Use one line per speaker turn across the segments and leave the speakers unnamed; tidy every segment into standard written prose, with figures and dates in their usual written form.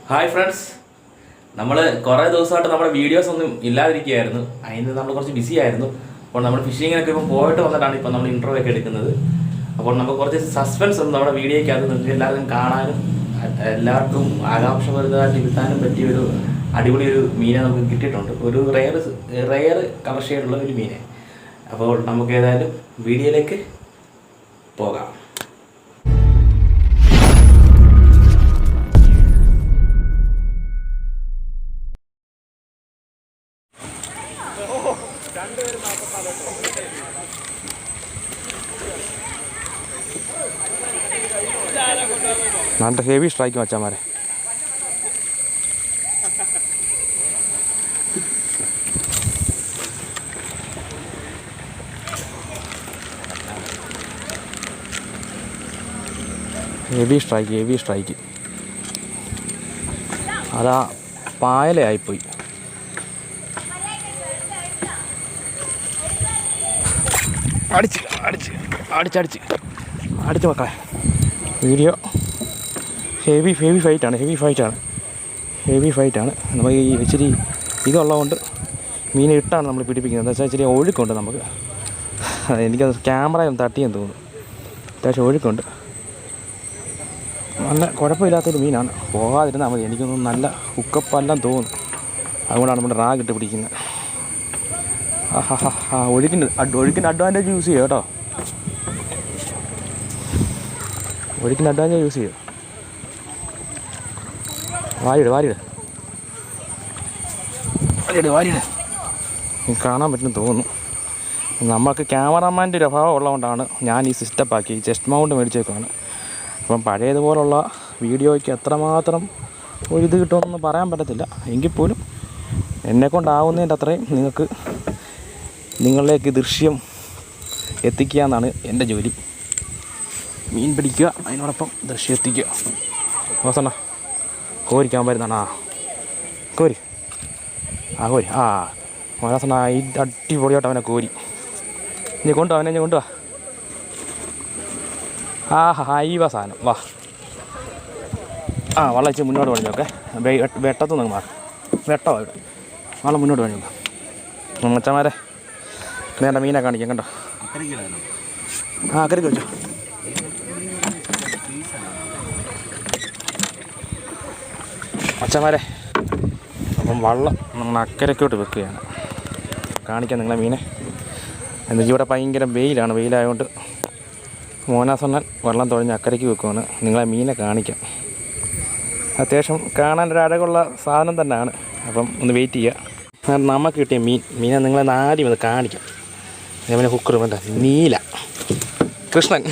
Hi friends, നമ്മൾ കുറേ ദിവസമായിട്ട് നമ്മുടെ വീഡിയോസ് ഒന്നും ഇല്ലാതിരിക്കുകയായിരുന്നു. അതിന് നമ്മൾ കുറച്ച് ബിസി ആയിരുന്നു. അപ്പോൾ നമ്മൾ ഫിഷിങ്ങിനൊക്കെ ഇപ്പം പോയിട്ട് വന്നിട്ടാണ് ഇപ്പോൾ നമ്മൾ ഇൻട്രോ ഒക്കെ എടുക്കുന്നത്. അപ്പോൾ നമുക്ക് കുറച്ച് സസ്പെൻസ് ഉണ്ട് നമ്മുടെ വീഡിയോയ്ക്കകത്ത്. നിങ്ങൾക്ക് എല്ലാവർക്കും കാണാനും എല്ലാവർക്കും ആകാംക്ഷപരിതമായിട്ട് കിട്ടാനും പറ്റിയൊരു അടിപൊളി ഒരു മീനെ നമുക്ക് കിട്ടിയിട്ടുണ്ട്. ഒരു റെയർ കളർ ഷെയ്ഡുള്ള ഒരു മീനെ. അപ്പോൾ നമുക്ക് ഏതായാലും വീഡിയോയിലേക്ക് പോകാം.
നല്ല ഹെവി സ്ട്രൈക്ക് മച്ചാമാരെ. ഹെവി സ്ട്രൈക്ക് അതാ പായലയായിപ്പോയി. അടിച്ച് മക്കളെ. വീഡിയോ ഹെവി ഫൈറ്റാണ്. നമുക്ക് ഈ ഇച്ചിരി ഇതുള്ളതുകൊണ്ട് മീനെ ഇട്ടാണ് നമ്മൾ പിടിപ്പിക്കുന്നത്. എന്താ വെച്ചാൽ ഇച്ചിരി ഒഴുക്കുണ്ട് നമുക്ക്. എനിക്കത് ക്യാമറയൊന്നും തട്ടിയെന്ന് തോന്നുന്നു. അത്യാവശ്യം ഒഴുക്കുണ്ട്. നല്ല കുഴപ്പമില്ലാത്തൊരു മീനാണ്. പോകാതിരുന്നാൽ മതി. എനിക്കൊന്നും നല്ല ഹുക്കപ്പെല്ലാം തോന്നുന്നു. അതുകൊണ്ടാണ് നമ്മുടെ റാഗ് ഇട്ട് പിടിക്കുന്നത്. ഒഴുക്കിൻ്റെ അഡ്വാൻറ്റേജ് യൂസ് ചെയ്യുക കേട്ടോ. ഒഴുക്കിൻ്റെ അഡ്വാൻറ്റേജ് യൂസ് ചെയ്യുക. വാരിയിട് കാണാൻ പറ്റുമെന്ന് തോന്നുന്നു. നമുക്ക് ക്യാമറാമാൻ്റെ ഒരു അഭാവം ഉള്ളതുകൊണ്ടാണ് ഞാൻ ഈ സിസ്റ്റപ്പാക്കി ചെസ്റ്റ് മൗണ്ട് മേടിച്ചേക്കാണ്. അപ്പം പഴയതുപോലുള്ള വീഡിയോയ്ക്ക് എത്രമാത്രം ഒരിത് കിട്ടുമെന്നൊന്നും പറയാൻ പറ്റത്തില്ല. എങ്കിൽ പോലും എന്നെക്കൊണ്ടാവുന്നതിൻ്റെ അത്രയും നിങ്ങളിലേക്ക് ദൃശ്യം എത്തിക്കുക എന്നാണ് എൻ്റെ ജോലി. മീൻ പിടിക്കുക, അതിനോടൊപ്പം ദൃശ്യം എത്തിക്കുക. അവസാന കോരിക്കാൻ വരുന്നതാണ്. കോരി അവസാന ഈ അടിപൊളിയായിട്ട് അവനെ കോരി. ഇനി കൊണ്ടുവാ. ഹൈവ സാധനം. വാ വള്ളം ഇച്ചിരി മുന്നോട്ട് പണിഞ്ഞോക്കെ. വെട്ടത്തുനിന്ന് മാറി. വെട്ടമാണ് ഇവിടെ. വള്ളം മുന്നോട്ട് പണിഞ്ഞോക്കാം. മച്ചന്മാരെ നേരെ മീനെ കാണിക്കാം കണ്ടോ. അക്കരയ്ക്ക് വെച്ചോ. മച്ചന്മാരെ അപ്പം വള്ളം നമ്മൾ അക്കരയ്ക്കോട്ട് വെക്കുകയാണ്. കാണിക്കാം നിങ്ങളെ മീനെ. എന്നുവെച്ചാൽ ഇവിടെ ഭയങ്കര വെയിലായതുകൊണ്ട് മോനാസണ്ണൻ വെള്ളം തുഴഞ്ഞ് അക്കരയ്ക്ക് വെക്കുവാണ്. നിങ്ങളെ മീനെ കാണിക്കാം. അത്യാവശ്യം കാണാൻ ഒരു അഴകുള്ള സാധനം തന്നെയാണ്. അപ്പം ഒന്ന് വെയിറ്റ് ചെയ്യുക. നമുക്ക് കിട്ടിയ മീനെ നിങ്ങളെ ആദ്യം അത് കാണിക്കാം. അതേപോലെ ഹുക്കർ വേണ്ട നീല കൃഷ്ണൻ,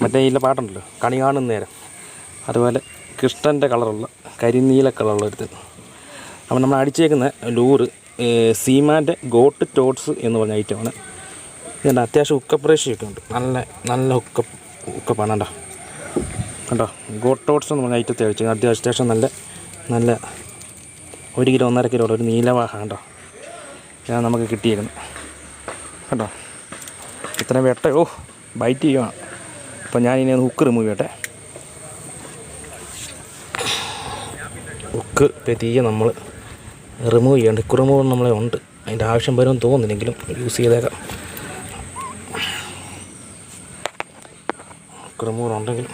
മറ്റേ ഇല്ല പാട്ടുണ്ടല്ലോ കണി കാണുന്ന നേരം, അതുപോലെ കൃഷ്ണൻ്റെ കളറുള്ള കരിനീല കളറുള്ള ഒരു. അപ്പം നമ്മൾ അടിച്ചേക്കുന്ന ലൂറ് സീമാൻ്റെ ഗോട്ട് ടോട്ട്സ് എന്ന് പറഞ്ഞ ഐറ്റമാണ്. ഇതുണ്ട്. അത്യാവശ്യം ഹുക്കപ്രേഷ്യൊക്കെ ഉണ്ട്. നല്ല ഹുക്കപ്പാണ് കണ്ടോ. ഗോട്ട് ടോട്ട്സ് എന്ന് പറഞ്ഞ ഐറ്റത്തെ അടിച്ചു. അത്യാവശ്യം നല്ല 1 കിലോ 1.5 കിലോ ഒരു നീലവാഹ കണ്ടോ. ഇതാണ് നമുക്ക് കിട്ടിയേക്കുന്നത് കേട്ടോ. ഇത്രയും വെട്ടയോ ബൈറ്റ് ചെയ്യുവാണ്. അപ്പം ഞാനിനി ഒന്ന് ഹുക്ക് റിമൂവ് ചെയ്യട്ടെ. ഹുക്ക് തീയെ നമ്മൾ റിമൂവ് ചെയ്യണ്ട. ഹുക്ക് റിമൂവ് നമ്മളെ ഉണ്ട്. അതിൻ്റെ ആവശ്യം വരുമെന്ന് തോന്നുന്നില്ലെങ്കിലും യൂസ് ചെയ്തേക്കാം. ഹുക്ക് റിമൂവർ ഉണ്ടെങ്കിലും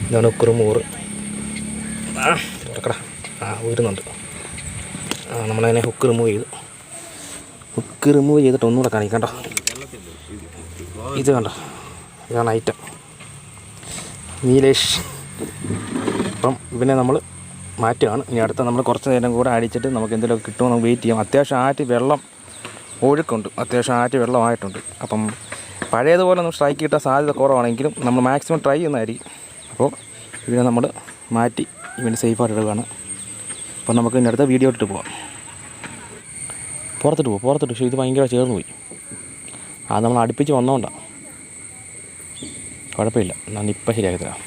ഇതാണ് ഹുക്ക് റിമൂവർ. തുറക്കടാ. വരുന്നുണ്ട്. നമ്മളതിനെ ഹുക്ക് റിമൂവ് ചെയ്തിട്ട് ഒന്നുകൂടെ കാണിക്കാം കണ്ടോ. ഇത് കണ്ടോ, ഇതാണ് ഐറ്റം നീലേഷ്. അപ്പം പിന്നെ നമ്മൾ മാറ്റുകയാണ്. ഇനി അടുത്ത നമ്മൾ കുറച്ച് നേരം കൂടെ അടിച്ചിട്ട് നമുക്ക് എന്തെങ്കിലുമൊക്കെ കിട്ടുമോ നമുക്ക് വെയിറ്റ് ചെയ്യാം. അത്യാവശ്യം വെള്ളം ഒഴുക്കുണ്ട്. അത്യാവശ്യം വെള്ളമായിട്ടുണ്ട്. അപ്പം പഴയതുപോലെ നമ്മൾ സ്ട്രൈക്ക് കിട്ടാൻ സാധ്യത കുറവാണെങ്കിലും നമ്മൾ മാക്സിമം ട്രൈ ചെയ്യുന്നതായിരിക്കും. അപ്പോൾ ഇതിനെ നമ്മൾ മാറ്റി ഇവന് സേഫായിട്ട് ഇടുകയാണ്. അപ്പം നമുക്ക് ഇനി അടുത്ത വീഡിയോ ഇട്ടിട്ട് പോകാം. പുറത്തിട്ട്. പക്ഷേ ഇത് ഭയങ്കര ചേർന്ന് പോയി. അത് നമ്മൾ അടുപ്പിച്ച് വന്നോണ്ടാണ്. കുഴപ്പമില്ല, ഞാൻ ഇപ്പം ശരിയാക്കി തരാം.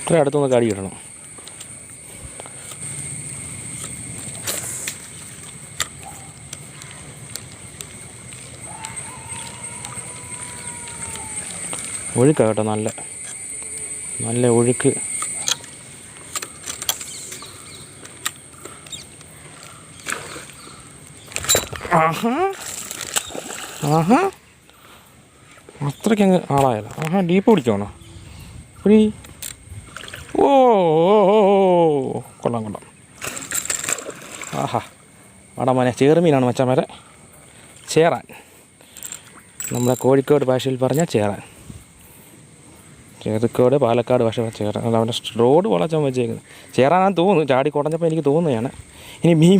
ഇത്ര അടുത്തൊന്ന് കടി കിട്ടണം. ഒഴുക്കാണ് കേട്ടോ, നല്ല നല്ല ഒഴുക്ക്. ആഹാ ആഹാ അത്രയ്ക്ക് അങ്ങ് ആളായല്ലോ. ആഹാ ഡീപ്പ് പിടിക്കണോ ഫ്രീ? ഓ കൊള്ളാം കൊള്ളാം. ആഹാ അവിടെ മോനെ ചേറുമീനാണ് മച്ചാമാരെ, ചേറാൻ. നമ്മുടെ കോഴിക്കോട് ഭാഷയിൽ പറഞ്ഞാൽ ചേറാൻ. കോഴിക്കോട് പാലക്കാട് ഭാഷ ചേറാൻ. അവൻ്റെ റോഡ് വളച്ചാൻ വെച്ചേക്കുന്നത് ചേറാനാന്ന് തോന്നുന്നു. ചാടി കുടഞ്ഞപ്പോൾ എനിക്ക് തോന്നുന്നതാണ്. ഇനി മീൻ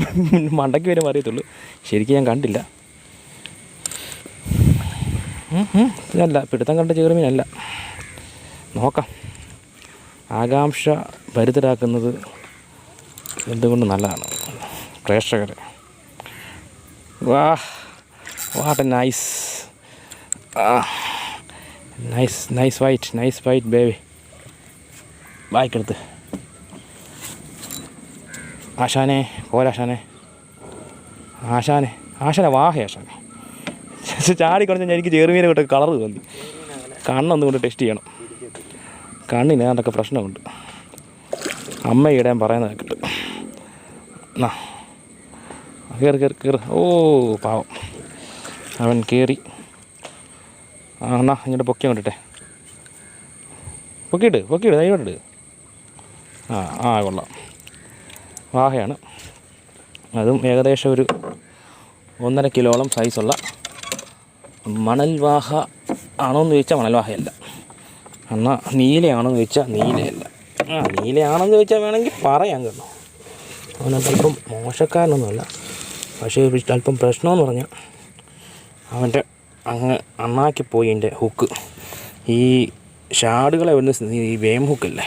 മണ്ടയ്ക്ക് വരെ അറിയത്തുള്ളൂ, ശരിക്കും ഞാൻ കണ്ടില്ല. ഇതല്ല പിടുത്തം കണ്ട ചേറുമീനല്ല. നോക്കാം. ആകാംക്ഷ ഭരിതരാക്കുന്നത് എന്തുകൊണ്ട് നല്ലതാണ് പ്രേക്ഷകർ. What a nice nice white baby. വായിക്കെടുത്ത് ആശാനെ പോരാശാനെ, ആശാനെ വാഹേ ആശാനെ. ചാടിക്കൊണ്ടിച്ച് എനിക്ക് ചെറുമീനെ കൊണ്ട് കളർ തോന്നി. കണ്ണൊന്നും കൊണ്ട് ടെസ്റ്റ് ചെയ്യണം. കണ്ണിന് അതൊക്കെ പ്രശ്നമുണ്ട്. അമ്മ ഇടാൻ പറയുന്നത് കിട്ടും. എന്നാ കയറി. ഓ പാവം അവൻ കയറി. എന്നാ ഇങ്ങോട്ട് പൊക്കി കൊണ്ടിട്ടെ, പൊക്കിയിട്ട് ദൈവോട്ടിട്ട്. കൊള്ളാം. വാഹയാണ്. അതും ഏകദേശം ഒരു 1.5 കിലോളം സൈസുള്ള മണൽ വാഹ ആണോയെന്ന് ചോദിച്ചാൽ മണൽ വാഹയല്ല. എന്നാൽ നീലയാണോയെന്ന് ചോദിച്ചാൽ നീലയല്ല. നീലയാണെന്ന് ചോദിച്ചാൽ വേണമെങ്കിൽ പറയാം കേട്ടോ. അവനത് അല്പം മോശക്കാരനൊന്നുമല്ല, പക്ഷേ അല്പം പ്രശ്നമെന്ന് പറഞ്ഞാൽ അവൻ്റെ അങ്ങ് അണ്ണാക്കി പോയി എൻ്റെ ഹുക്ക്. ഈ ഷാടുകളെ വരുന്ന ഈ വേം ഹുക്കല്ലേ,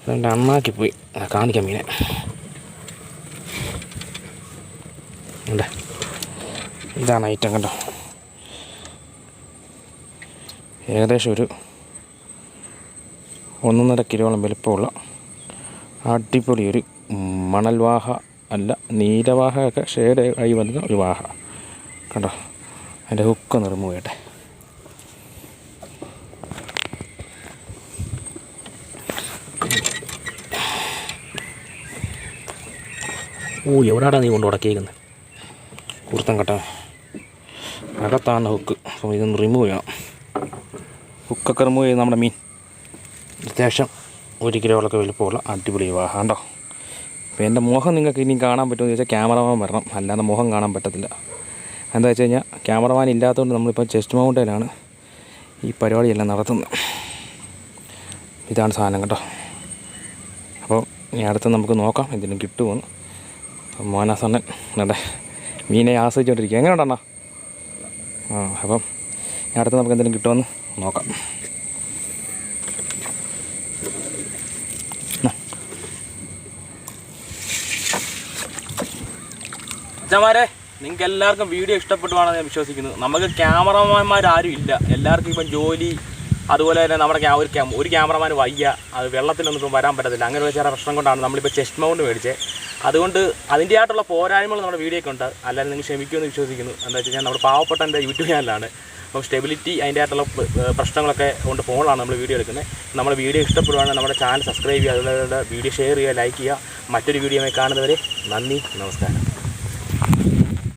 അവൻ്റെ അണ്ണാക്കി പോയി. കാണിക്കാം മീനെ. ഉണ്ട്, ഇതാണ് ഐറ്റം കണ്ടോ. ഏകദേശം ഒരു 1.5 കിലോളം വലുപ്പമുള്ള അടിപൊളി ഒരു മണൽവാഹ അല്ല, നീലവാഹയൊക്കെ ഷെയ്ഡ് ആയി വന്ന ഒരു വാഹ കണ്ടോ. അതിൻ്റെ ഹുക്കൊന്ന് റിമൂവ് ചെയ്യട്ടെ. എവിടെയാണ് നീ കൊണ്ട് ഉടക്കിയിരിക്കുന്നത്? കുർത്തം കെട്ടാ അകത്താണ് ഹുക്ക്. അപ്പോൾ ഇതൊന്ന് റിമൂവ് ചെയ്യണം. ഹുക്കൊക്കെ റിമൂവ് ചെയ്ത് നമ്മുടെ മീൻ അത്യാവശ്യം 1 കിലോളൊക്കെ വലുപ്പമുള്ള അടിപൊളി വാഹ കണ്ടോ. അപ്പോൾ എൻ്റെ മുഖം നിങ്ങൾക്ക് ഇനി കാണാൻ പറ്റുമെന്ന് ചോദിച്ചാൽ ക്യാമറമാൻ വരണം, അല്ലാതെ മുഖം കാണാൻ പറ്റത്തില്ല. എന്താ വെച്ച് കഴിഞ്ഞാൽ ക്യാമറമാൻ ഇല്ലാത്തതുകൊണ്ട് നമ്മളിപ്പോൾ ചെസ്റ്റ് മൗണ്ടയിലാണ് ഈ പരിപാടിയെല്ലാം നടത്തുന്നത്. ഇതാണ് സാധനം കേട്ടോ. അപ്പോൾ ഇനി അടുത്ത് നമുക്ക് നോക്കാം എന്തെങ്കിലും കിട്ടുമെന്ന്. മോനാസണ്ണൻ എന്നിട്ട് മീനെ ആസ്വദിച്ചുകൊണ്ടിരിക്കുക. എങ്ങനെ ഉണ്ടെണ്ണ? അപ്പം അടുത്ത് നമുക്ക് എന്തെങ്കിലും കിട്ടുമെന്ന് നോക്കാം. അച്ഛന്മാരെ, നിങ്ങൾക്ക് എല്ലാവർക്കും വീഡിയോ ഇഷ്ടപ്പെട്ടുവാണെന്ന് ഞാൻ വിശ്വസിക്കുന്നു. നമുക്ക് ക്യാമറമാന്മാരും ഇല്ല, എല്ലാവർക്കും ഇപ്പം ജോലി, അതുപോലെ തന്നെ നമ്മുടെ ഒരു ക്യാമറമാൻ വയ്യ, അത് വെള്ളത്തിലൊന്നും ഇപ്പം വരാൻ പറ്റത്തില്ല. അങ്ങനെ ഒരു ചില പ്രശ്നം കൊണ്ടാണ് നമ്മളിപ്പോൾ ചെസ്റ്റ് മൗണ്ട് മേടിച്ചത്. അതുകൊണ്ട് അതിൻ്റെ ആയിട്ടുള്ള പോരായ്മകൾ നമ്മുടെ വീഡിയോയ്ക്ക് ഉണ്ട്, അല്ലാതെ നിങ്ങൾ ക്ഷമിക്കുമെന്ന് വിശ്വസിക്കുന്നു. എന്താ വെച്ച് കഴിഞ്ഞാൽ നമ്മുടെ പാവപ്പെട്ട എൻ്റെ യൂട്യൂബ് ചാനലാണ്. അപ്പം സ്റ്റെബിലിറ്റി അതിൻ്റെ ആയിട്ടുള്ള പ്രശ്നങ്ങളൊക്കെ കൊണ്ട് ഫോണിലാണ് നമ്മൾ വീഡിയോ എടുക്കുന്നത്. നമ്മുടെ വീഡിയോ ഇഷ്ടപ്പെടുവാണെങ്കിൽ നമ്മുടെ ചാനൽ സബ്സ്ക്രൈബ് ചെയ്യുക, അതുപോലെ വീഡിയോ ഷെയർ ചെയ്യുക, ലൈക്ക് ചെയ്യുക. മറ്റൊരു വീഡിയോയുമായി കാണുന്നവരെ നന്ദി, നമസ്കാരം.